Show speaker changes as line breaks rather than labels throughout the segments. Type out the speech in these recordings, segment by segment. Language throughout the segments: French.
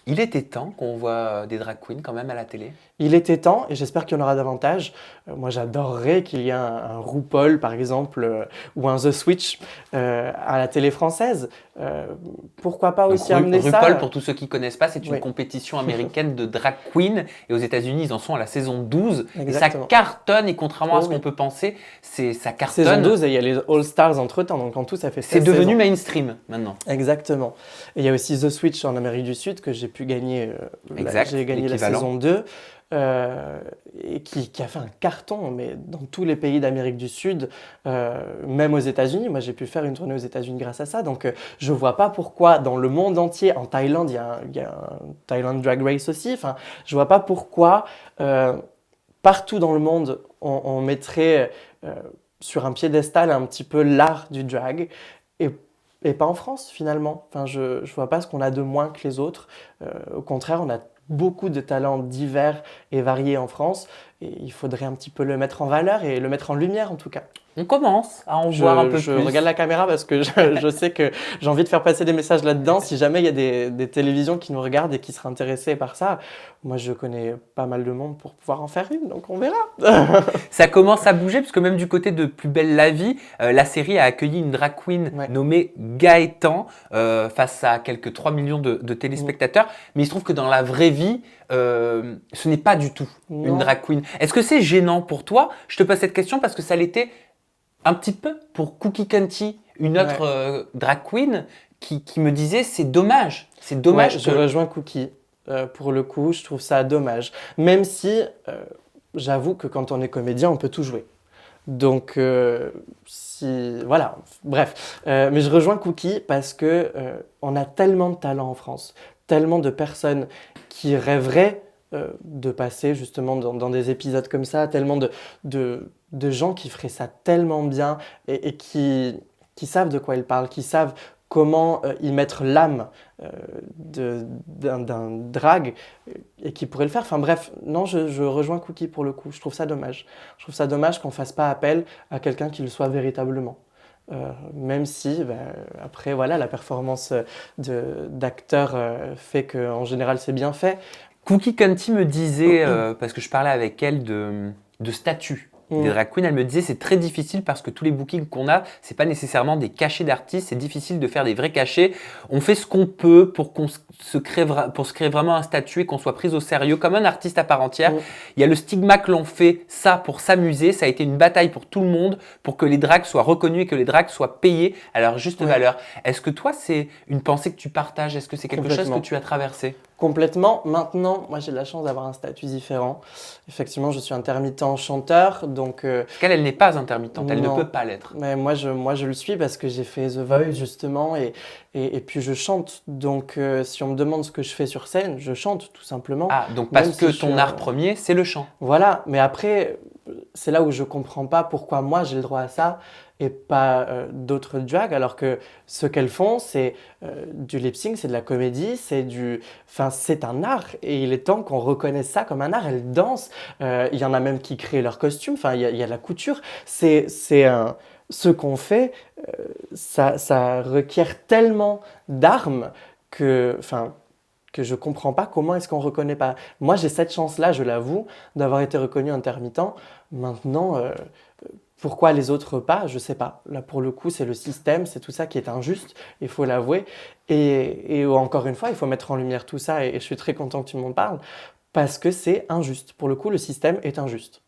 Il était temps qu'on voit des drag queens quand même à la télé.
Il était temps et j'espère qu'il y en aura davantage. Moi, j'adorerais qu'il y ait un RuPaul, par exemple, ou un The Switch à la télé française. Euh, Pourquoi pas
Donc
aussi amener
RuPaul,
ça?
pour tous ceux qui ne connaissent pas, c'est une
Oui,
compétition américaine de drag queen. Et aux États-Unis, ils en sont à la saison 12. Et ça
exactement.
cartonne. Et contrairement à
Oh
ce qu'on
oui.
peut penser, ça
Saison
cartonne.
12 et il y a les All-Stars entre-temps, donc en tout, ça fait
C'est
16
devenu
saisons.
mainstream maintenant.
Exactement. Et il y a aussi The Switch en Amérique du Sud que j'ai pu gagner. J'ai
Exact,
gagné la
l'équivalent.
saison 2 et qui a fait un carton, mais dans tous les pays d'Amérique du Sud, même aux États-Unis. Moi, j'ai pu faire une tournée aux États-Unis grâce à ça. Donc, je vois pas pourquoi dans le monde entier, en Thaïlande, il y a un Thailand Drag Race aussi. Enfin, je vois pas pourquoi euh, partout dans le monde, on mettrait sur un piédestal un petit peu l'art du drag et, et pas en France finalement. Enfin, je vois pas ce qu'on a de moins que les autres. Au contraire, on a beaucoup de talents divers et variés en France et il faudrait un petit peu le mettre en valeur et le mettre en lumière en tout cas.
On commence à en voir un peu
Je regarde
plus.
la caméra parce que je sais que j'ai envie de faire passer des messages là-dedans. Si jamais il y a des télévisions qui nous regardent et qui seraient intéressées par ça, moi je connais pas mal de monde pour pouvoir en faire une, donc on verra.
Ça commence à bouger, parce que même du côté de Plus belle la vie, la série a accueilli une drag queen
Ouais.
nommée Gaëtan, face à quelques 3 millions de
Mm.
téléspectateurs. Mais il se trouve que dans la vraie vie, ce n'est pas du tout une
Non.
drag queen. Est-ce que c'est gênant pour toi? Je te pose cette question parce que ça l'était un petit peu pour Cookie Canty, une autre
Ouais.
drag queen, qui me disait c'est
Ouais,
dommage
je
que.
rejoins Cookie. Pour le coup, je trouve ça dommage. Même si, j'avoue que quand on est comédien, on peut tout jouer. Donc, si, voilà, bref. Mais je rejoins Cookie parce que on a tellement de talent en France, tellement de personnes qui rêveraient de passer justement dans des épisodes comme ça, tellement de gens qui feraient ça tellement bien et qui savent de quoi ils parlent, qui savent comment y mettre l'âme d'un drag et qui pourrait le faire. Enfin bref, non, je rejoins Cookie pour le coup. Je trouve ça dommage. Je trouve ça dommage qu'on ne fasse pas appel à quelqu'un qui le soit véritablement. Même si, ben, après, voilà, la performance d'acteur fait qu'en général, c'est bien fait.
Cookie Canty me disait, parce que je parlais avec elle de statut des
Mm.
drag queens, elle me disait c'est très difficile parce que tous les bookings qu'on a, c'est pas nécessairement des cachets d'artistes, c'est difficile de faire des vrais cachets. On fait ce qu'on peut pour pour se créer vraiment un statut et qu'on soit pris au sérieux comme un artiste à part entière.
Mm.
Il y a le stigma que l'on fait ça pour s'amuser, ça a été une bataille pour tout le monde, pour que les drags soient reconnus et que les drags soient payés à leur juste
Ouais,
valeur. Est-ce que toi, c'est une pensée que tu partages? Est-ce que c'est quelque chose que
complètement.
tu as traversé?
Complètement. Maintenant, moi j'ai la chance d'avoir un statut différent. Effectivement, je suis intermittent chanteur, donc
Parce qu'elle, elle n'est pas intermittente, elle ne peut
non.
pas l'être.
Mais moi, je le suis parce que j'ai fait The Voice justement et puis je chante. Donc, si on me demande ce que je fais sur scène, je chante tout simplement.
Ah, donc
Même
parce
si
que
je suis
ton art premier, c'est le chant.
Voilà. Mais après, c'est là où je comprends pas pourquoi moi j'ai le droit à ça et pas d'autres drags, alors que ce qu'elles font, c'est du lip sync, c'est de la comédie, enfin, c'est un art et il est temps qu'on reconnaisse ça comme un art. Elles dansent. Il y en a même qui créent leurs costumes. Enfin, il y a la couture. C'est un ce qu'on fait, ça requiert tellement d'armes enfin, que je comprends pas comment est-ce qu'on reconnaît pas. Moi, j'ai cette chance-là, je l'avoue, d'avoir été reconnu intermittent. Maintenant, pourquoi les autres pas, je sais pas. Là, pour le coup, c'est le système, c'est tout ça qui est injuste, il faut l'avouer. Et encore une fois, il faut mettre en lumière tout ça, et je suis très content que tu m'en parles, parce que c'est injuste. Pour le coup, le système est injuste,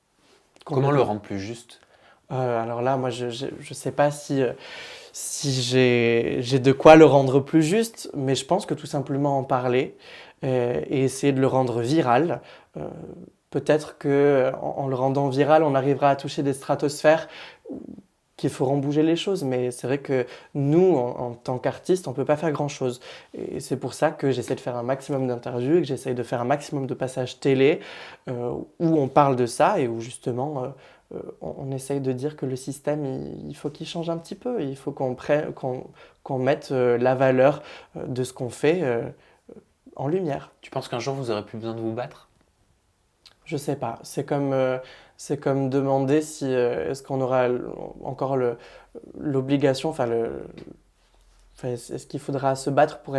Comment le
complètement.
rendre plus juste?
Alors là, moi, je sais pas si j'ai de quoi le rendre plus juste, mais je pense que tout simplement en parler et essayer de le rendre viral. Euh, Peut-être que en le rendant viral, on arrivera à toucher des stratosphères qui feront bouger les choses. Mais c'est vrai que nous, en tant qu'artistes, on ne peut pas faire grand-chose. Et c'est pour ça que j'essaie de faire un maximum d'interviews et que j'essaie de faire un maximum de passages télé où on parle de ça et où justement on essaye de dire que le système, il faut qu'il change un petit peu. Il faut qu'on mette la valeur de ce qu'on fait en lumière.
Tu penses qu'un jour vous aurez plus besoin de vous battre?
Je sais pas. C'est comme demander si est-ce qu'on aura encore l'obligation, enfin enfin, est-ce qu'il faudra se battre pour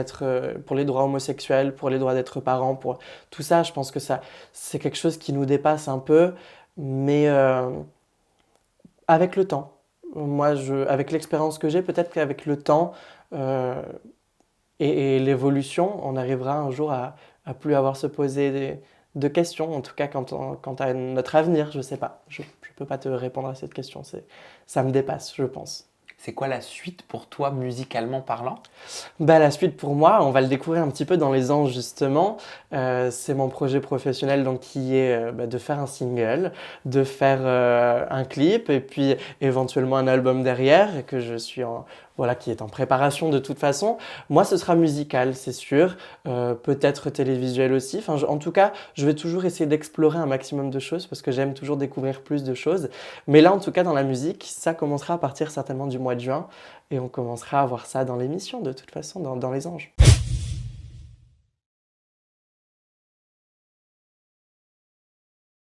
pour les droits homosexuels, pour les droits d'être parents, pour tout ça? Je pense que ça, c'est quelque chose qui nous dépasse un peu, mais avec le temps. Avec l'expérience que j'ai, peut-être qu'avec le temps euh, et l'évolution, on arrivera un jour à plus avoir se poser de questions, en tout cas quant à notre avenir, je sais pas. Je peux pas te répondre à cette question, ça me dépasse, je pense.
C'est quoi la suite pour toi, musicalement parlant?
Bah, la suite pour moi, on va le découvrir un petit peu dans les anges justement. C'est mon projet professionnel donc qui est bah, de faire un single, de faire un clip et puis éventuellement un album derrière et que voilà, qui est en préparation de toute façon. Moi, ce sera musical, c'est sûr. Peut-être télévisuel aussi. Enfin, en tout cas, je vais toujours essayer d'explorer un maximum de choses parce que j'aime toujours découvrir plus de choses. Mais là, en tout cas, dans la musique, ça commencera à partir certainement du mois de juin et on commencera à voir ça dans l'émission de toute façon, dans Les Anges.